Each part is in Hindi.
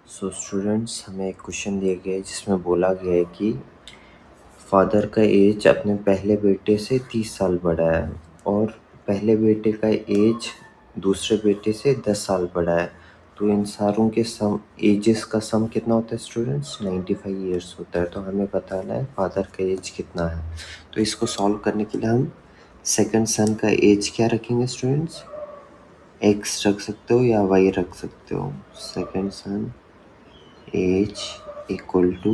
सो स्टूडेंट्स, हमें एक क्वेश्चन दिया गया है जिसमें बोला गया है कि फादर का एज अपने पहले बेटे से 30 साल बड़ा है और पहले बेटे का एज दूसरे बेटे से 10 साल बड़ा है। तो इन सारों के सम एजेस का सम कितना होता है स्टूडेंट्स? 95 ईयर्स होता है। तो हमें बताना है फादर का एज कितना है। तो इसको सॉल्व करने के लिए हम सेकंड सन का एज क्या रखेंगे स्टूडेंट्स? एक्स रख सकते हो या वाई रख सकते हो। Second son as equal to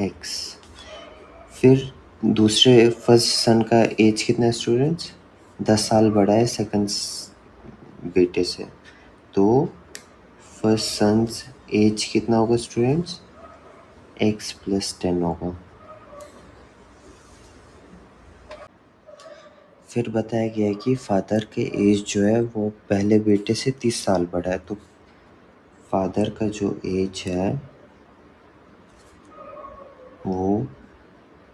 X. फिर दूसरे फर्स्ट सन का एज कितना है स्टूडेंट्स? 10 साल बड़ा है सेकंड बेटे से। तो फर्स्ट सन्स एज कितना होगा स्टूडेंट्स? एक्स प्लस 10 होगा। फिर बताया गया है कि फादर के एज जो है वो पहले बेटे से 30 साल बड़ा है। तो फादर का जो एज है वो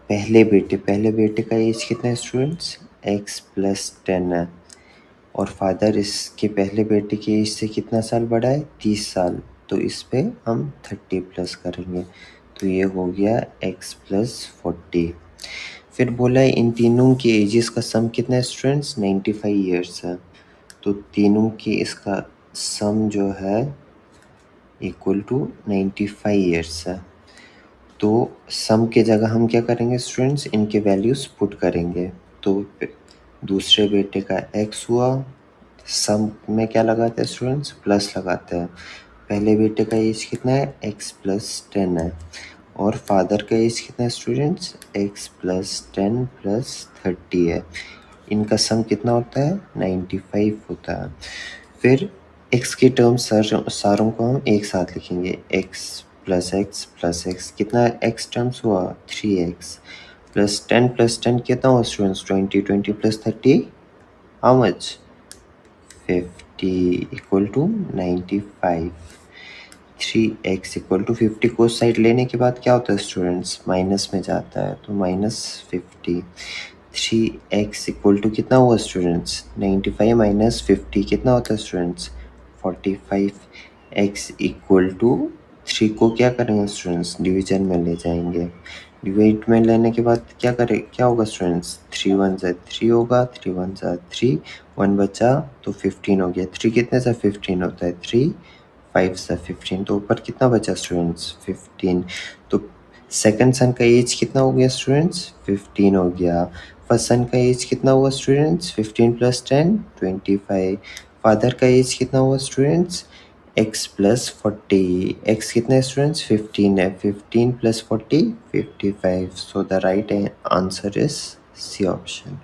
पहले बेटे का एज कितना है स्टूडेंट्स? एक्स प्लस 10 है। और फादर इसके पहले बेटे की एज से कितना साल बड़ा है? 30 साल। तो इस पे हम 30 प्लस करेंगे। तो ये हो गया एक्स प्लस 40। फिर बोला है इन तीनों के एजेस का सम कितना है स्टूडेंट्स? 95 ईयर्स है। तो तीनों की इसका सम जो है इक्वल टू 95 ईयर्स है। तो सम के जगह हम क्या करेंगे स्टूडेंट्स? इनके वैल्यूज़ पुट करेंगे। तो दूसरे बेटे का x हुआ, सम में क्या लगाते हैं स्टूडेंट्स? प्लस लगाते हैं। पहले बेटे का एज कितना है? x प्लस 10 है। और फादर का एज कितना है स्टूडेंट्स? x प्लस 10 प्लस 30 है। इनका सम कितना होता है? 95 होता है। फिर x के टर्म्स सारों को हम एक साथ लिखेंगे। x प्लस एक्स कितना x टर्म्स हुआ? 3x प्लस 10 कितना हुआ students? 20 plus 30 how much? 50 equal to 95। 3x equal to 50 को साइड लेने के बाद क्या होता है स्टूडेंट्स? माइनस में जाता है। तो -50। 3x इक्वल टू कितना हुआ स्टूडेंट्स? 95 माइनस 50 कितना होता है स्टूडेंट्स? 45। x इक्वल टू 3 को क्या करेंगे स्टूडेंट्स? डिवीजन में ले जाएंगे। डिवाइड में लेने के बाद क्या होगा स्टूडेंट्स? 3 1 जा 3 होगा, 3 1 जा 3, 1 बचा तो 15 हो गया। 3 कितने से 15 होता है? 3 5 से 15। तो ऊपर कितना बचा स्टूडेंट्स? 15। तो सेकंड सन का एज कितना हो गया स्टूडेंट्स? 15 हो गया। फर्स्ट सन का एज कितना हुआ स्टूडेंट्स? 15 प्लस 10 25। फादर का एज कितना हुआ स्टूडेंट्स? x plus 40। x कितना है स्टूडेंट्स? 15 है। 15 plus 40 55। So the right answer is C option.